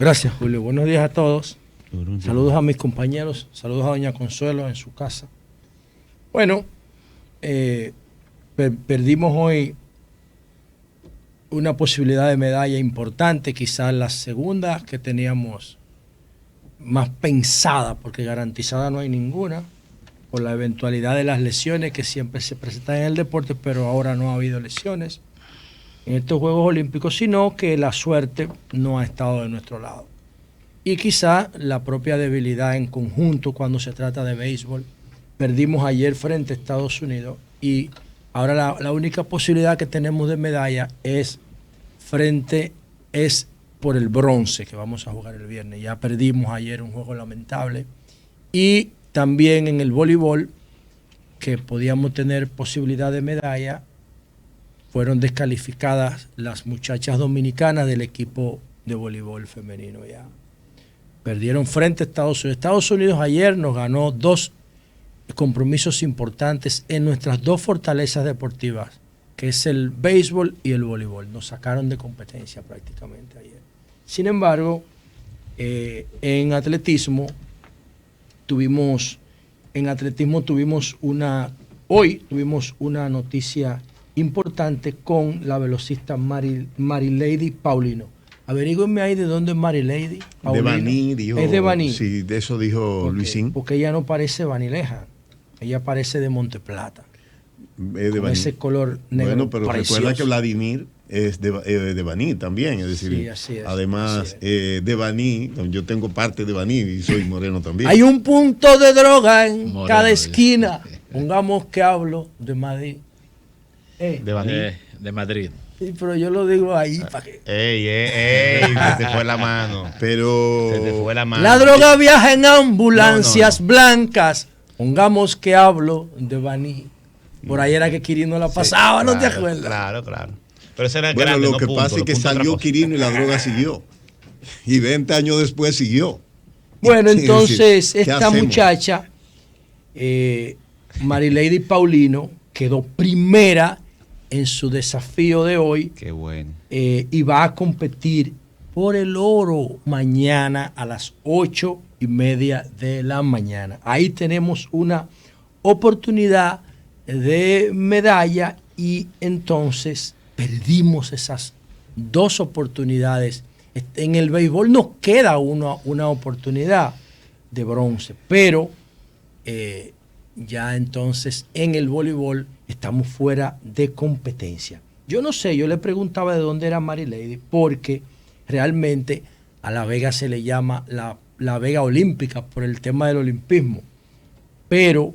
Gracias, Julio. Buenos días a todos. Saludos a mis compañeros, saludos a doña Consuelo en su casa. Bueno, perdimos hoy una posibilidad de medalla importante, quizás la segunda que teníamos más pensada, porque garantizada no hay ninguna, por la eventualidad de las lesiones que siempre se presentan en el deporte, pero ahora no ha habido lesiones en estos Juegos Olímpicos, sino que la suerte no ha estado de nuestro lado. Y quizá la propia debilidad en conjunto cuando se trata de béisbol. Perdimos ayer frente a Estados Unidos y ahora la única posibilidad que tenemos de medalla es por el bronce que vamos a jugar el viernes. Ya perdimos ayer un juego lamentable. Y también en el voleibol, que podíamos tener posibilidad de medalla, fueron descalificadas las muchachas dominicanas del equipo de voleibol femenino ya. Perdieron frente a Estados Unidos. Estados Unidos ayer nos ganó 2 compromisos importantes en nuestras 2 fortalezas deportivas, que es el béisbol y el voleibol. Nos sacaron de competencia prácticamente ayer. Sin embargo, en atletismo tuvimos una noticia importante con la velocista Marilady Paulino. Averígüenme ahí de dónde es Marilady Paulino. De Baní, dijo. Es de Baní. Sí, de eso dijo Luisín. Porque ella no parece banileja, ella parece de Monteplata. Es de Baní. Ese color negro. Bueno, pero precioso. Recuerda que Vladimir es de Baní también, es decir, sí, así es, además de Baní, yo tengo parte de Baní y soy moreno también. Hay un punto de droga en cada esquina. Pongamos que hablo de Madrid. De Baní. De Madrid. Sí, pero yo lo digo ahí para que... Se te fue la mano. Pero... Se te fue la mano. La droga viaja en ambulancias blancas. Pongamos que hablo de Baní. Por ahí era que Quirino la pasaba, ¿no te acuerdas? Claro. Pero ese era bueno, grande, lo que pasa es que salió Quirino y la droga siguió. Y 20 años después siguió. Bueno, entonces esta muchacha, Marilady Paulino, quedó primera en su desafío de hoy. Qué bueno. Y va a competir por el oro mañana a las 8:30 de la mañana. Ahí tenemos una oportunidad de medalla y entonces perdimos esas 2 oportunidades. En el béisbol nos queda una oportunidad de bronce, pero ya entonces en el voleibol estamos fuera de competencia. Yo no sé, yo le preguntaba de dónde era Marilady, porque realmente a La Vega se le llama la Vega Olímpica por el tema del olimpismo, pero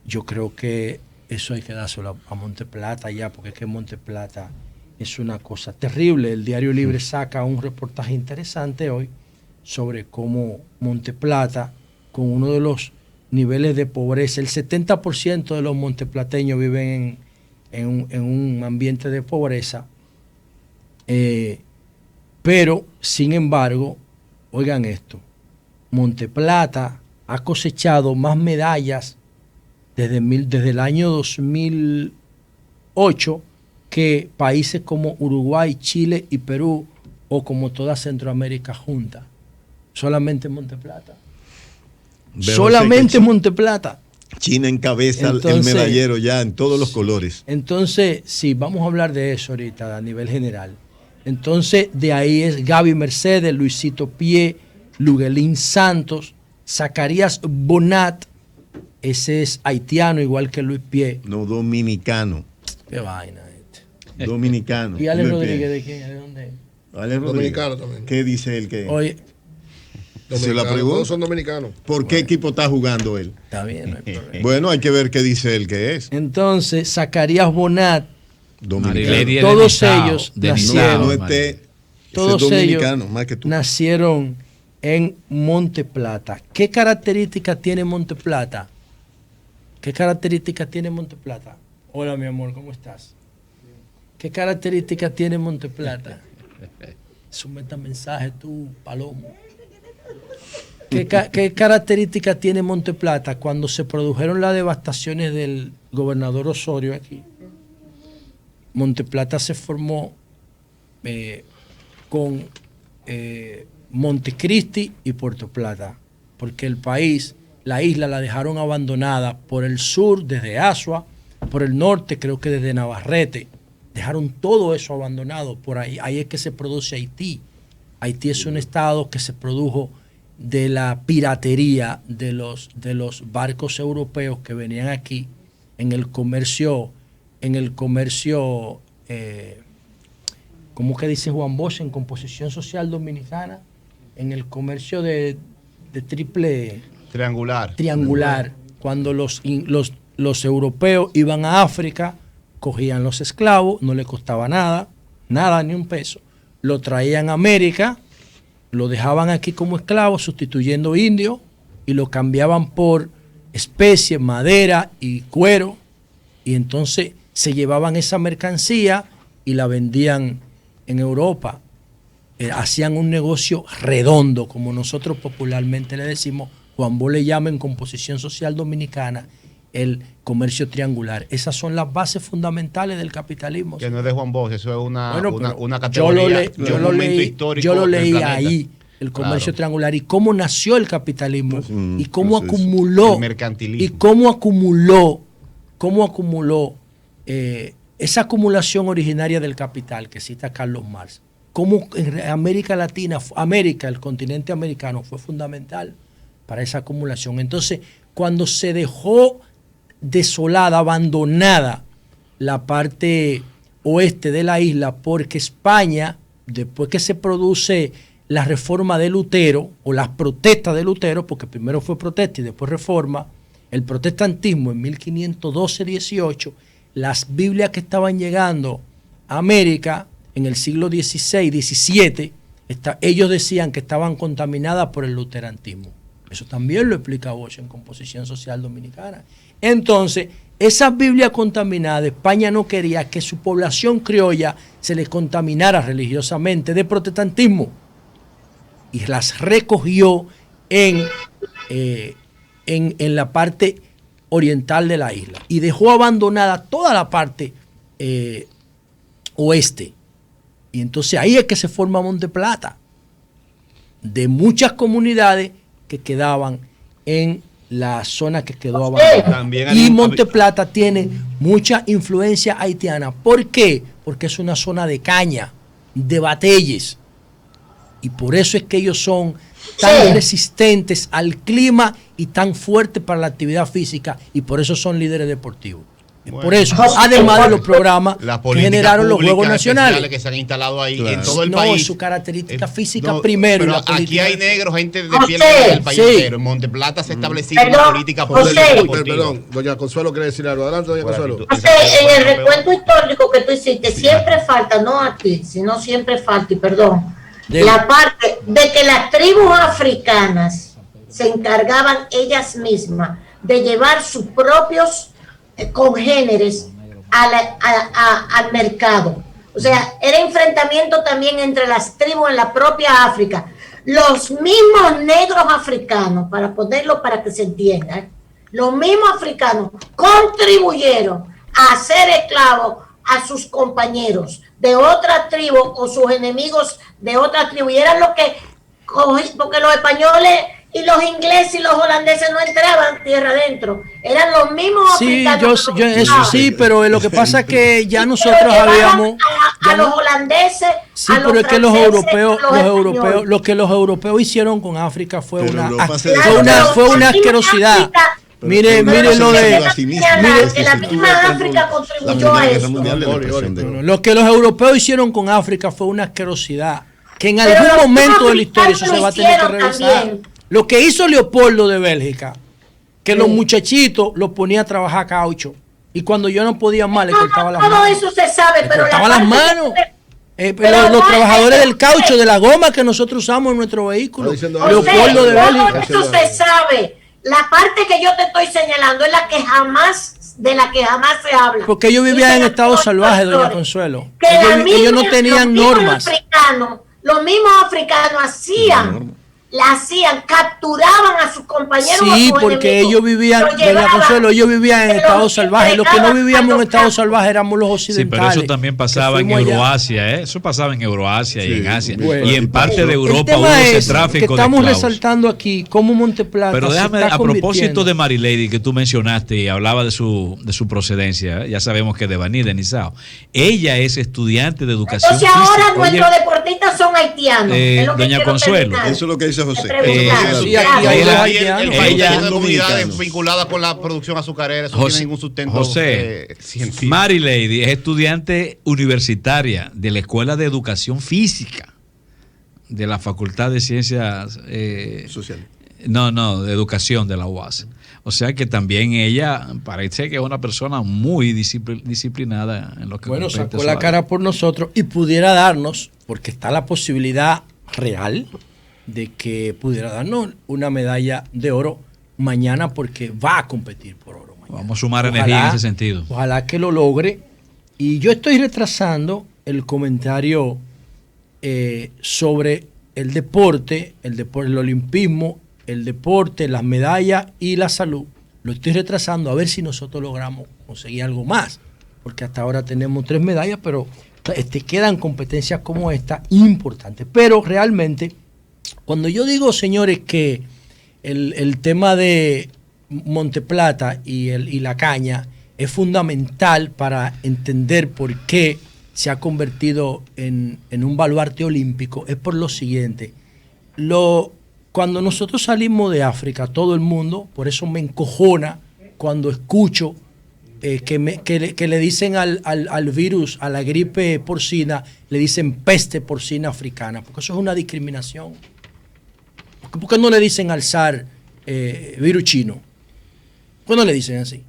yo creo que eso hay que dárselo a Monteplata ya, porque es que Monteplata es una cosa terrible. El Diario Libre saca un reportaje interesante hoy sobre cómo Monteplata, con uno de los niveles de pobreza, el 70% de los monteplateños viven en un ambiente de pobreza, pero sin embargo, oigan esto, Monteplata ha cosechado más medallas desde el año 2008 que países como Uruguay, Chile y Perú, o como toda Centroamérica junta. Solamente Monteplata. Solamente Monteplata. China encabeza el medallero ya en todos los colores. Entonces, sí, vamos a hablar de eso ahorita a nivel general. Entonces, de ahí es Gaby Mercedes, Luisito Pie, Luguelín Santos, Zacarías Bonat, ese es haitiano igual que Luis Pie. No, dominicano. Qué vaina este. Dominicano. ¿Y Alex Rodríguez de quién? ¿De dónde? Alex Rodríguez. Dominicano también. ¿Qué dice él que? Oye, se la pregunta. Todos son dominicanos. ¿Por qué equipo está jugando él? está bien, no hay problema. Bueno, hay que ver qué dice él que es. Entonces, Zacarías Bonat, Dominicano. todos ellos nacieron, todos ellos más que tú. nacieron en Monteplata. ¿Qué características tiene Monteplata? ¿Qué características tiene Monteplata? Hola, mi amor, ¿cómo estás? ¿Qué características tiene Monteplata? Sumeta mensaje tú, Palomo. ¿Qué características tiene Monteplata? Cuando se produjeron las devastaciones del gobernador Osorio aquí, Monteplata se formó con Montecristi y Puerto Plata, porque el país, la isla la dejaron abandonada por el sur desde Azua, por el norte creo que desde Navarrete, dejaron todo eso abandonado por ahí. Ahí es que se produce Haití. Haití es un estado que se produjo de la piratería de los barcos europeos que venían aquí en el comercio, ¿cómo que dice Juan Bosch? En composición social dominicana, en el comercio de triple triangular. Cuando los europeos iban a África, cogían los esclavos, no les costaba nada, ni un peso, lo traían a América, lo dejaban aquí como esclavos, sustituyendo indios, y lo cambiaban por especies, madera y cuero, y entonces se llevaban esa mercancía y la vendían en Europa. Hacían un negocio redondo, como nosotros popularmente le decimos. Juan Bo le llama en composición social dominicana el comercio triangular. Esas son las bases fundamentales del capitalismo. Que no es de Juan Bosch, eso es una categoría. Yo lo leí ahí, el comercio triangular, y cómo nació el capitalismo, y cómo acumuló el mercantilismo, y cómo acumuló esa acumulación originaria del capital que cita Carlos Marx. Cómo en América Latina, el continente americano fue fundamental para esa acumulación. Entonces, cuando se dejó desolada, abandonada la parte oeste de la isla, porque España, después que se produce la reforma de Lutero, o las protestas de Lutero, porque primero fue protesta y después reforma, el protestantismo en 1512-18, las Biblias que estaban llegando a América en el siglo XVI, XVII, ellos decían que estaban contaminadas por el luterantismo. Eso también lo explica Bosch en Composición Social Dominicana. Entonces, esas Biblias contaminadas, España no quería que su población criolla se les contaminara religiosamente de protestantismo, y las recogió en la parte oriental de la isla, y dejó abandonada toda la parte oeste. Y entonces ahí es que se forma Monte Plata, de muchas comunidades que quedaban en la zona que quedó abandonada. Y Monte Plata tiene mucha influencia haitiana. ¿Por qué? Porque es una zona de caña, de bateyes. Y por eso es que ellos son tan resistentes al clima y tan fuertes para la actividad física, y por eso son líderes deportivos. Bueno, por eso, además de los programas que generaron los Juegos Nacionales, que se han instalado ahí en todo el país. No, su característica física primero. Pero aquí hay negros, gente de piel del país entero. En Monte Plata se ha establecido una política pública. Perdón, doña Consuelo quiere decir algo. Adelante, doña Consuelo. En el recuento histórico que tú hiciste, siempre falta, no aquí, sino siempre falta, y perdón, la parte de que las tribus africanas se encargaban ellas mismas de llevar sus propios congéneres al mercado. O sea, era enfrentamiento también entre las tribus en la propia África. Los mismos negros africanos, para ponerlo para que se entienda, los mismos africanos contribuyeron a hacer esclavos a sus compañeros de otra tribu o sus enemigos de otra tribu, y eran los que, porque los españoles y los ingleses y los holandeses no entraban tierra adentro, eran los mismos africanos. Eso sí, pero lo que pasa es que ya nosotros habíamos a los holandeses, sí, a los pero es que los europeos, lo que los europeos hicieron con África fue una asquerosidad. Mire lo de la misma África contribuyó a eso. Lo que los europeos hicieron con África fue una asquerosidad que en algún momento de la historia eso se va a tener que revisar. Lo que hizo Leopoldo de Bélgica, que los muchachitos los ponía a trabajar caucho, y cuando yo no podía más le cortaba las manos. Todo eso se sabe, pero cortaba las manos. Los trabajadores del caucho, de la goma que nosotros usamos en nuestro vehículo. Leopoldo de Bélgica. Eso se sabe. La parte que yo te estoy señalando es de la que jamás se habla. Porque ellos vivían en estado salvaje, doña Consuelo. Ellos no tenían normas. Los mismos africanos hacían la hacían, capturaban a sus compañeros. Sí, porque ellos vivían, doña Consuelo, ellos vivían en estado salvaje. Los que no vivíamos en estado salvaje éramos los occidentales. Sí, pero eso también pasaba en Euroasia, ¿eh? Eso pasaba en Euroasia y en Asia. Bueno, y en parte de Europa hubo ese tráfico que estamos resaltando aquí cómo Monteplata. Pero déjame, a propósito de Marilady, que tú mencionaste y hablaba de su procedencia, ya sabemos que de Baní, de Nizao. Ella es estudiante de educación física. Entonces ahora nuestros deportistas son haitianos. Doña Consuelo. Eso es lo que dice José. Sí, aquí hay la comunidad vinculada con la producción azucarera, eso no tiene ningún sustento. José, Marilady es estudiante universitaria de la Escuela de Educación Física de la Facultad de Ciencias Sociales. No, de Educación de la UAS. O sea que también ella parece que es una persona muy disciplinada en lo que bueno, sacó la cara por nosotros y pudiera darnos, porque está la posibilidad real de que pudiera darnos una medalla de oro mañana, porque va a competir por oro mañana. Vamos a sumar energía en ese sentido. Ojalá que lo logre. Y yo estoy retrasando el comentario sobre el deporte, el olimpismo, el deporte, las medallas y la salud. Lo estoy retrasando a ver si nosotros logramos conseguir algo más, porque hasta ahora tenemos 3 medallas, pero quedan competencias como esta importantes. Pero realmente, cuando yo digo, señores, que el tema de Monteplata y la caña es fundamental para entender por qué se ha convertido en un baluarte olímpico, es por lo siguiente. Cuando nosotros salimos de África, todo el mundo, por eso me encojona cuando escucho que le dicen al virus, a la gripe porcina, le dicen peste porcina africana, porque eso es una discriminación. ¿Por qué no le dicen al SARS virus chino? ¿Por qué no le dicen así?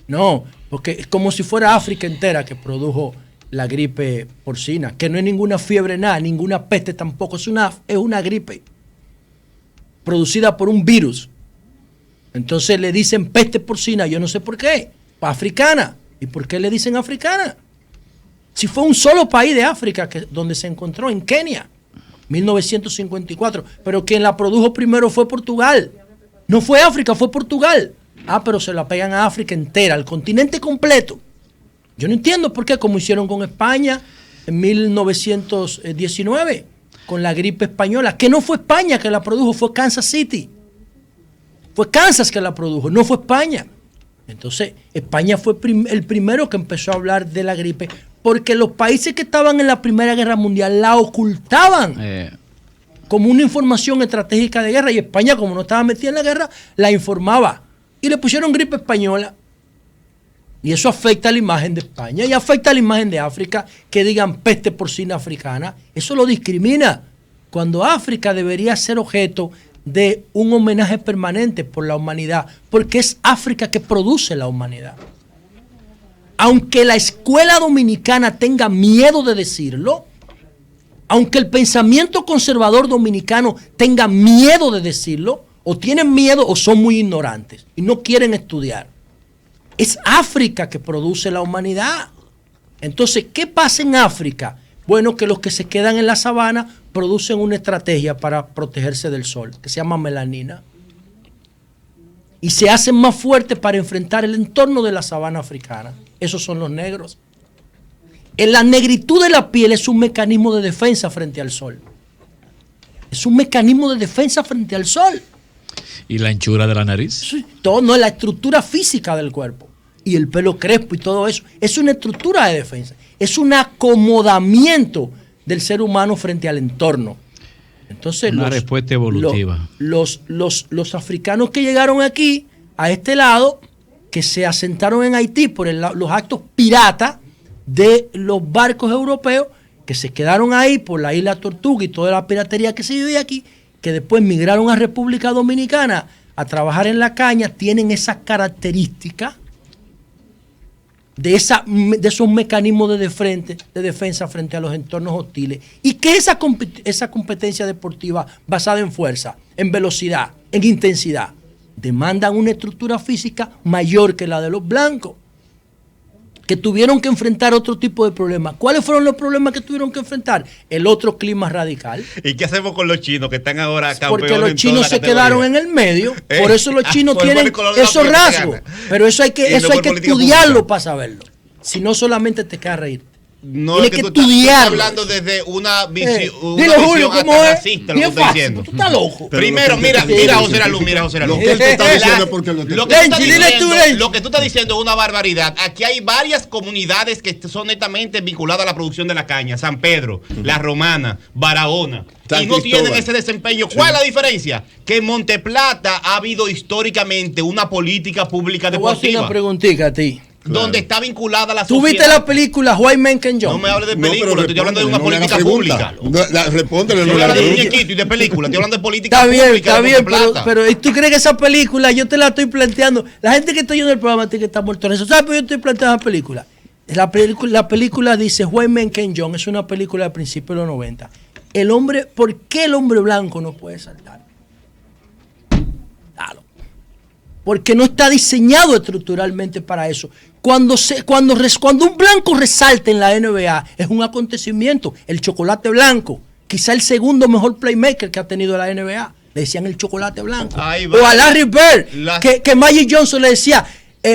No, porque es como si fuera África entera que produjo la gripe porcina, que no es ninguna fiebre nada, ninguna peste tampoco, es una gripe producida por un virus. Entonces le dicen peste porcina, yo no sé por qué, africana. ¿Y por qué le dicen africana? Si fue un solo país de África donde se encontró, en Kenia, 1954, pero quien la produjo primero fue Portugal. No fue África, fue Portugal. Pero se la pegan a África entera, al continente completo. Yo no entiendo por qué, como hicieron con España en 1919, con la gripe española, que no fue España que la produjo, fue Kansas City. Fue Kansas que la produjo, no fue España. Entonces, España fue el primero que empezó a hablar de la gripe, porque los países que estaban en la Primera Guerra Mundial la ocultaban como una información estratégica de guerra, y España, como no estaba metida en la guerra, la informaba. Y le pusieron gripe española. Y eso afecta a la imagen de España y afecta a la imagen de África, que digan peste porcina africana. Eso lo discrimina, cuando África debería ser objeto de un homenaje permanente por la humanidad, porque es África que produce la humanidad. Aunque la escuela dominicana tenga miedo de decirlo, aunque el pensamiento conservador dominicano tenga miedo de decirlo, o tienen miedo o son muy ignorantes y no quieren estudiar. Es África que produce la humanidad. Entonces, ¿qué pasa en África? Bueno, que los que se quedan en la sabana producen una estrategia para protegerse del sol, que se llama melanina. Y se hacen más fuertes para enfrentar el entorno de la sabana africana. Esos son los negros. En la negritud de la piel es un mecanismo de defensa frente al sol. Es un mecanismo de defensa frente al sol. ¿Y la anchura de la nariz? Sí, todo, no, la estructura física del cuerpo. Y el pelo crespo y todo eso. Es una estructura de defensa. Es un acomodamiento del ser humano frente al entorno. Entonces, una respuesta evolutiva. Los africanos que llegaron aquí, a este lado, que se asentaron en Haití por los actos piratas de los barcos europeos, que se quedaron ahí por la isla Tortuga y toda la piratería que se vivía aquí, que después migraron a República Dominicana a trabajar en la caña, tienen esas características de esos mecanismos de defensa frente a los entornos hostiles, y que esa competencia deportiva basada en fuerza, en velocidad, en intensidad, demandan una estructura física mayor que la de los blancos. que tuvieron que enfrentar otro tipo de problemas. ¿Cuáles fueron los problemas que tuvieron que enfrentar? El otro clima radical. ¿Y qué hacemos con los chinos que están ahora campeones? Porque los chinos se quedaron en el medio, por eso los chinos tienen esos rasgos. Pero eso hay que estudiarlo para saberlo. Si no solamente te queda reír. No, tienes que estudiarlo. Estás hablando desde una visión, dile, Julio, ¿cómo es? Racista, lo que estoy diciendo. Tú estás loco. Primero, mira, José Lalu, Lo que él te está diciendo es porque lo que tú estás diciendo es una barbaridad. Aquí hay varias comunidades que son netamente vinculadas a la producción de la caña. San Pedro, La Romana, Barahona. Y no tienen ese desempeño. ¿Cuál es la diferencia? Que en Monteplata ha habido históricamente una política pública deportiva. Te voy a hacer una preguntita a ti. Donde está vinculada la sociedad. ¿Tú viste la película White Man Can Jump? No me hables de película, estoy hablando de una política pública. Respóndele, no la de muñequito y de película, estoy hablando de política pública. Está bien, pero ¿tú crees que esa película yo te la estoy planteando? La gente que está oyendo el programa tiene que estar muerto en eso. ¿Sabes por qué yo estoy planteando la película? La película dice White Man Can Jump, es una película de principios de los 90. ¿Por qué el hombre blanco no puede saltar? Dalo. Porque no está diseñado estructuralmente para eso. Cuando un blanco resalta en la NBA, es un acontecimiento. El chocolate blanco, quizá el segundo mejor playmaker que ha tenido la NBA. Le decían el chocolate blanco. O a Larry Bird, que Magic Johnson le decía,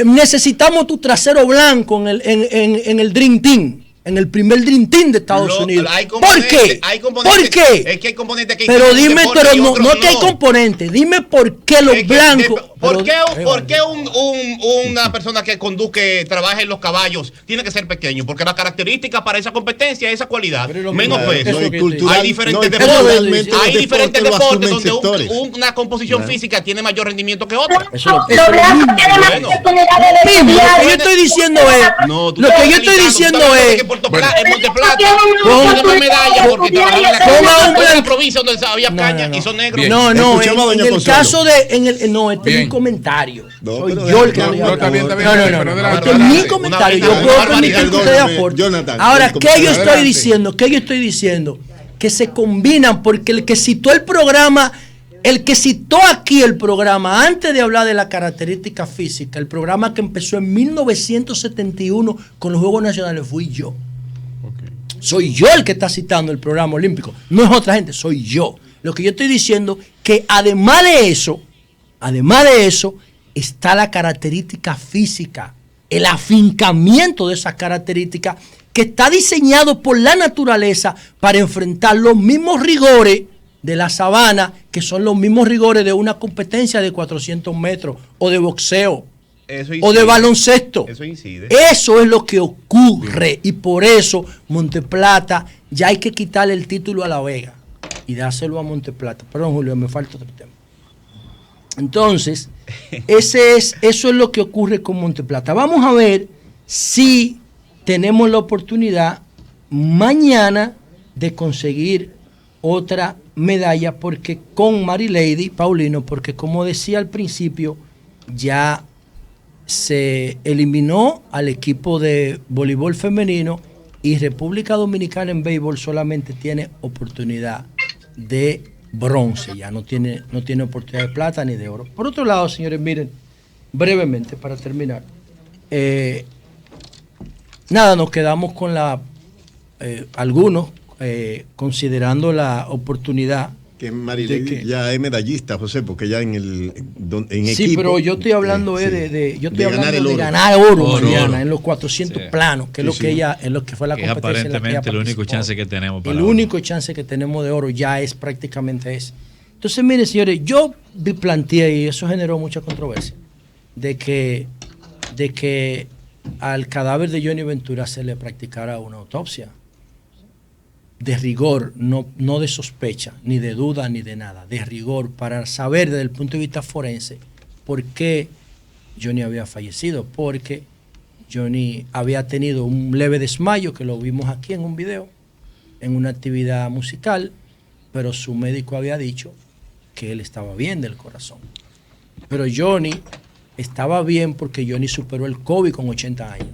necesitamos tu trasero blanco en el Dream Team. En el primer Dream Team de Estados Unidos. ¿Por qué? ¿Por qué? Es que hay componentes que pero dime, pero no es que hay componentes. Dime por qué los blancos. ¿Por qué una persona que conduzca, trabaja en los caballos, tiene que ser pequeño? Porque la característica para esa competencia es esa cualidad. Menos peso. Hay diferentes deportes. Hay diferentes deportes donde una composición física tiene mayor rendimiento que otra. Lo que yo estoy diciendo es. En Monteplata, con una medalla porque trabajaron en la provincia donde había caña y son negros. No, en el caso de. No, este es mi comentario. Soy yo el que estoy hablando. No, este es mi comentario. Yo puedo permitir que ustedes aporten. Ahora, ¿qué yo estoy diciendo? Que se combinan porque el que citó el programa. El que citó aquí el programa, antes de hablar de la característica física, el programa que empezó en 1971 con los Juegos Nacionales, fui yo. Okay. Soy yo el que está citando el programa olímpico, no es otra gente, soy yo. Lo que yo estoy diciendo que además de eso, está la característica física, el afincamiento de esas características que está diseñado por la naturaleza para enfrentar los mismos rigores de la sabana, que son los mismos rigores de una competencia de 400 metros, o de boxeo, o de baloncesto. Eso incide. Eso es lo que ocurre, y por eso Monteplata, ya hay que quitarle el título a La Vega, y dárselo a Monteplata. Perdón, Julio, me falta otro tema. Entonces, eso es lo que ocurre con Monteplata. Vamos a ver si tenemos la oportunidad mañana de conseguir otra medalla, porque con Marilady Paulino, porque como decía al principio, ya se eliminó al equipo de voleibol femenino y República Dominicana en béisbol solamente tiene oportunidad de bronce, ya no tiene oportunidad de plata ni de oro. Por otro lado, señores, miren, brevemente para terminar, nos quedamos con algunos considerando la oportunidad que Marilady ya es medallista, José, porque ya en equipo. Sí, pero yo estoy hablando de ganar oro, Mariana, en los 400 planos, que es lo que ella, en lo que fue la competencia. Aparentemente el único chance que tenemos para el único chance que tenemos de oro ya es prácticamente ese. Entonces, miren, señores, yo planteé, y eso generó mucha controversia, de que al cadáver de Johnny Ventura se le practicara una autopsia de rigor, no de sospecha, ni de duda, ni de nada, de rigor, para saber desde el punto de vista forense por qué Johnny había fallecido, porque Johnny había tenido un leve desmayo, que lo vimos aquí en un video, en una actividad musical, pero su médico había dicho que él estaba bien del corazón. Pero Johnny estaba bien porque Johnny superó el COVID con 80 años.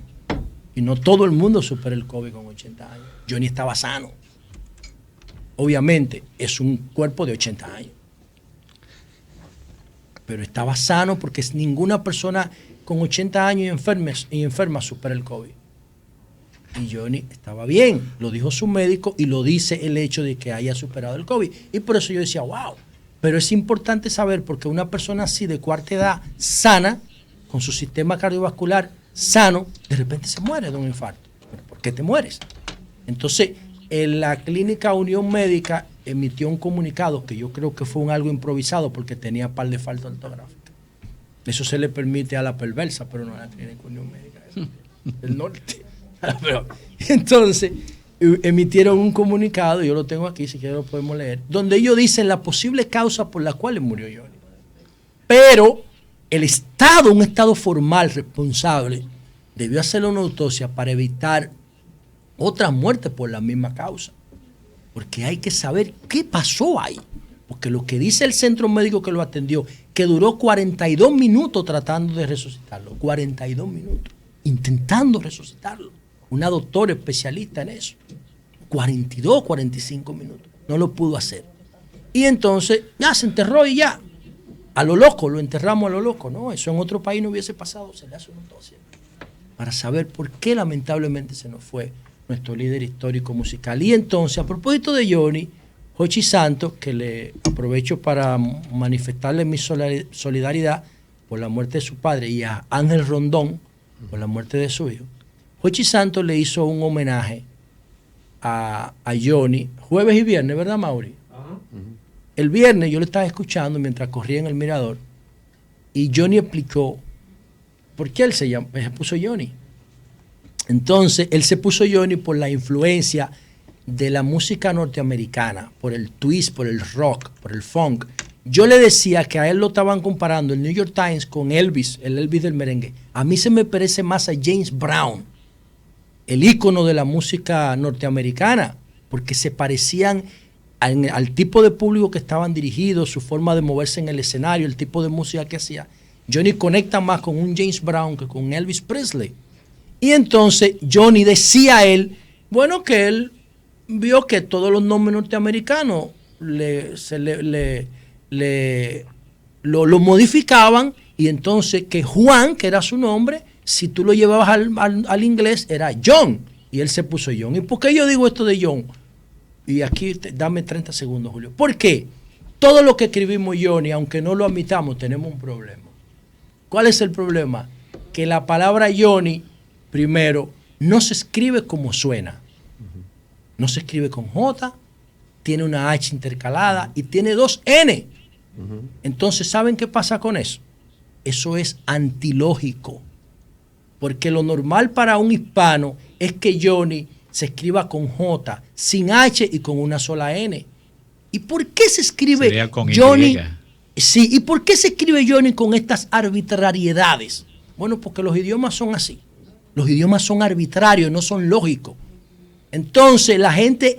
Y no todo el mundo supera el COVID con 80 años. Johnny estaba sano. Obviamente es un cuerpo de 80 años, pero estaba sano porque ninguna persona con 80 años y enferma supera el COVID. Y Johnny estaba bien, lo dijo su médico y lo dice el hecho de que haya superado el COVID. Y por eso yo decía, wow, pero es importante saber porque una persona así de cuarta edad, sana, con su sistema cardiovascular sano, de repente se muere de un infarto. ¿Pero por qué te mueres? Entonces, en la clínica Unión Médica emitió un comunicado que yo creo que fue algo improvisado porque tenía par de faltas ortográficas. Eso se le permite a la perversa, pero no a la clínica Unión Médica del norte. Pero, entonces, emitieron un comunicado, yo lo tengo aquí, si quieren lo podemos leer, donde ellos dicen la posible causa por la cual murió Johnny. Pero el Estado, un Estado formal responsable, debió hacerle una autopsia para evitar otra muerte por la misma causa. Porque hay que saber qué pasó ahí. Porque lo que dice el centro médico que lo atendió, que duró 42 minutos tratando de resucitarlo. 42 minutos. Intentando resucitarlo. Una doctora especialista en eso. 42, 45 minutos. No lo pudo hacer. Y entonces, ya se enterró y ya. A lo loco, lo enterramos a lo loco. No, eso en otro país no hubiese pasado. Se le hace una autopsia. Para saber por qué lamentablemente se nos fue nuestro líder histórico musical. Y entonces, a propósito de Johnny, Jochi Santos, que le aprovecho para manifestarle mi solidaridad por la muerte de su padre, y a Ángel Rondón por la muerte de su hijo, Jochi Santos le hizo un homenaje a Johnny jueves y viernes, ¿verdad, Mauri? El viernes yo lo estaba escuchando mientras corría en el mirador y Johnny explicó por qué él se puso Johnny. Entonces, él se puso Johnny por la influencia de la música norteamericana, por el twist, por el rock, por el funk. Yo le decía que a él lo estaban comparando el New York Times con Elvis, el Elvis del merengue. A mí se me parece más a James Brown, el ícono de la música norteamericana, porque se parecían al tipo de público que estaban dirigidos, su forma de moverse en el escenario, el tipo de música que hacía. Johnny conecta más con un James Brown que con Elvis Presley. Y entonces Johnny decía a él, bueno, que él vio que todos los nombres norteamericanos lo modificaban, y entonces que Juan, que era su nombre, si tú lo llevabas al inglés, era John, y él se puso John. ¿Y por qué yo digo esto de John? Y aquí dame 30 segundos, Julio. ¿Por qué? Todo lo que escribimos Johnny, aunque no lo admitamos, tenemos un problema. ¿Cuál es el problema? Que la palabra Johnny, primero, no se escribe como suena. No se escribe con J, tiene una H intercalada y tiene 2 N. Entonces, ¿saben qué pasa con eso? Eso es antilógico. Porque lo normal para un hispano es que Johnny se escriba con J, sin H y con una sola N. ¿Y por qué se escribe Johnny? Sí, ¿y por qué se escribe Johnny con estas arbitrariedades? Bueno, porque los idiomas son así. Los idiomas son arbitrarios, no son lógicos. Entonces, la gente,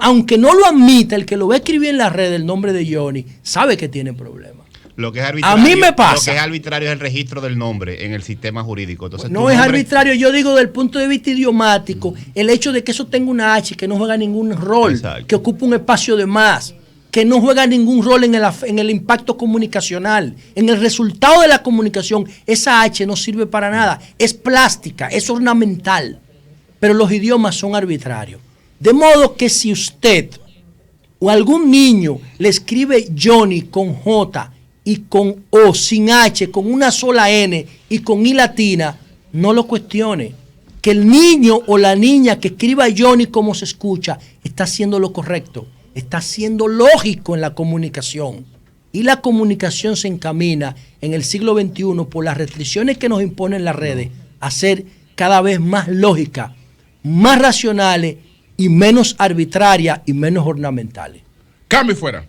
aunque no lo admita, el que lo ve escribir en las redes el nombre de Johnny, sabe que tiene problemas. Lo que es arbitrario, a mí me pasa. Lo que es arbitrario es el registro del nombre en el sistema jurídico. Entonces, no es arbitrario, yo digo desde el punto de vista idiomático, el hecho de que eso tenga una H, que no juega ningún rol, exacto, que ocupa un espacio de más, que no juega ningún rol en el impacto comunicacional, en el resultado de la comunicación. Esa H no sirve para nada, es plástica, es ornamental, pero los idiomas son arbitrarios. De modo que si usted o algún niño le escribe Johnny con J y con O, sin H, con una sola N y con I latina, no lo cuestione. Que el niño o la niña que escriba Johnny como se escucha está haciendo lo correcto, está siendo lógico en la comunicación. Y la comunicación se encamina en el siglo XXI por las restricciones que nos imponen las redes a ser cada vez más lógicas, más racionales y menos arbitrarias y menos ornamentales. Cambio fuera.